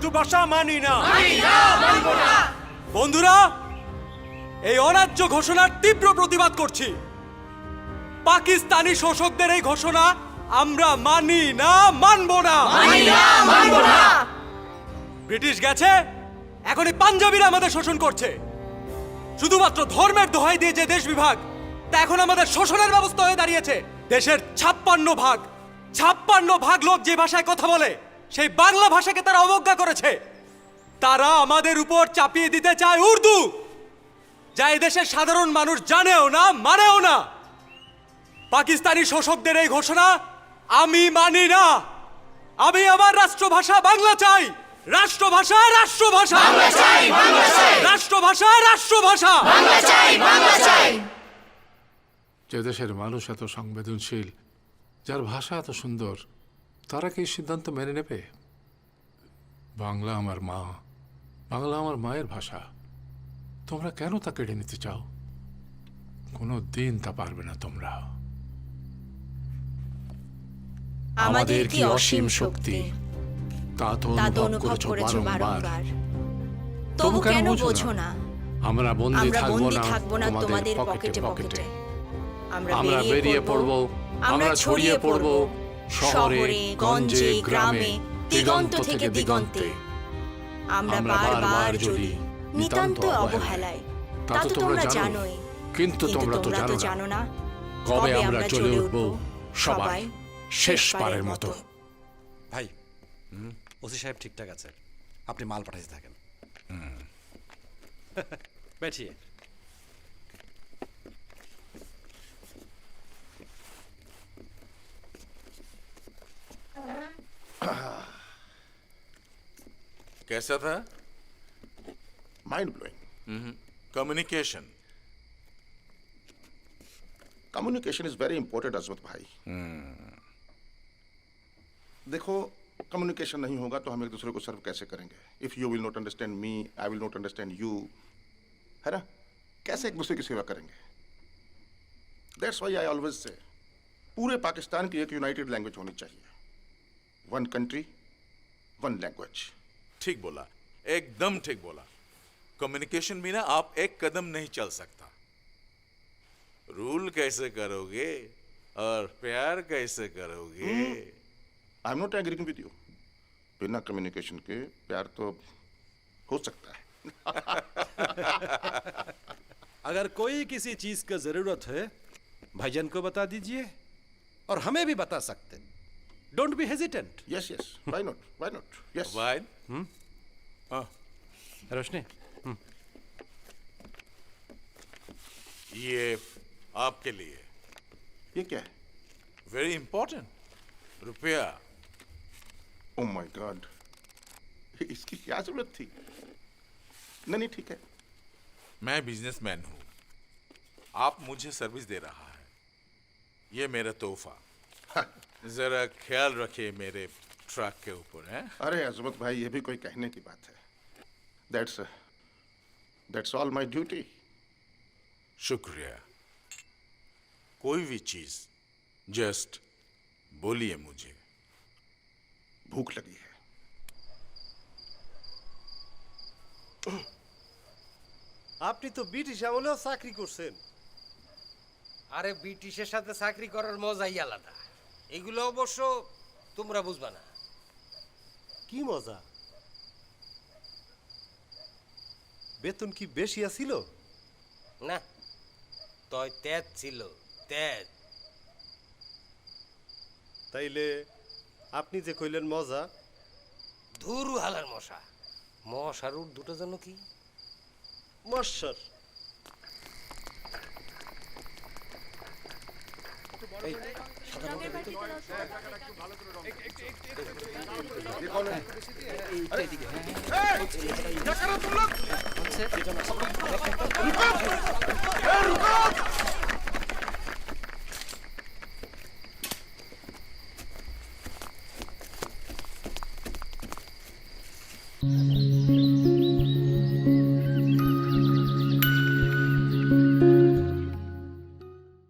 রাষ্ট্রভাষা মানি না। বন্ধুরা, এই অন্যায্য ঘোষণার তীব্র প্রতিবাদ করছি। পাকিস্তানি শোষকদের এই ঘোষণা আমরা মানি না, মানব না। ব্রিটিশ গেছে, এখন এই পাঞ্জাবিরা আমাদের শোষণ করছে। শুধুমাত্র ধর্মের দোহাই দিয়ে যে দেশ বিভাগ, তা এখন আমাদের শোষণের ব্যবস্থা হয়ে দাঁড়িয়েছে। দেশের 56 ভাগ লোক যে ভাষায় কথা বলে, সেই বাংলা ভাষাকে তারা অবজ্ঞা করেছে। তারা আমাদের উপর চাপিয়ে দিতে চায় উর্দু, যা এই দেশের সাধারণ মানুষ জানেও না, মানেও না। পাকিস্তানি শোষকদের এই ঘোষণা আমি মানি না। আমি আমার রাষ্ট্রভাষা বাংলা চাই। রাষ্ট্রভাষা রাষ্ট্রভাষা রাষ্ট্রভাষা রাষ্ট্রভাষা। যে দেশের মানুষ এত সংবেদনশীল, যার ভাষা এত সুন্দর, তারা কি সিদ্ধান্ত মেনে নেবে? বাংলা আমার মা, বাংলা আমার মায়ের ভাষা। তোমরা কেন তা কেড়ে নিতে চাও? কোনো দিন তা পারবে না তোমরা। আমাদের কি অসীম শক্তি, তা তো তা তো অনুভব অনুভব করেছো করেছো বারংবার। বারংবার। তবু কেন বোঝো না? আমরা বন্দী থাকবো না তোমাদের পকেটে পকেটে। আমরা বেরিয়ে পড়ব, আমরা ছড়িয়ে পড়ব শহরে, গঞ্জে, গ্রামে, দিগন্ত থেকে দিগন্তে। আমরা বারবার জ্বলি নিতান্ত অবহেলায়। তা তো তোমরা জানোই, কিন্তু তোমরা তো জানো না কবে আমরা চলে উঠব সবাই শেষবারের মতো। ভাই, ওসি সাহেব ঠিকঠাক আছে, আপনি মাল পাঠাইতে থাকেন। बैठिए। कैसा था? Mind blowing. Communication. Communication is very important Azmat भाई। देखो, कम्युनिकेशन नहीं होगा तो हम एक दूसरे को सर्व कैसे करेंगे? If you will not understand me, I will not understand you, है ना? कैसे एक दूसरे की सेवा करेंगे? That's why I always say पूरे पाकिस्तान की एक यूनाइटेड लैंग्वेज होनी चाहिए। One country, one language. ठीक बोला, एकदम ठीक बोला। कम्युनिकेशन बिना आप एक कदम नहीं चल सकता। रूल कैसे करोगे और प्यार कैसे करोगे? I am not agreeing with you. बिना कम्युनिकेशन के प्यार तो हो सकता है। अगर कोई किसी चीज का जरूरत है, भाईजान को बता दीजिए और हमें भी बता सकते। Don't be hesitant. Yes yes, why not, why not, yes. Wide? Roshni, ये आपके लिए ये क्या है? Very important. रुपया। ओह माय गॉड, इसकी क्या जरूरत थी? नहीं ठीक है। मैं बिजनेसमैन हूँ, आप मुझे सर्विस दे रहा है, ये मेरा तोहफा। जरा ख्याल रखिए मेरे ट्रक के ऊपर है। अरे अजमत भाई, ये भी कोई कहने की बात है। That's all my duty. शुक्रिया। कोई भी चीज जस्ट बोलिए मुझे। भूख लगी है। আপনি তো ব্রিটিশ আমলেও চাকরি করছেন। আরে ব্রিটিশের সাথে চাকরি করার মজাই আলাদা। এগুলো অবশ্য তোমরা বুঝবা না। কি মজা! বেতন কি বেশি আছিল? না, তয় তেজ ছিল, তেজ। তাইলে আপনি যে কইলেন মজা, ধুরু হালার মশা। মশার উঠ দুটো জন্য কি? মশার। रुको!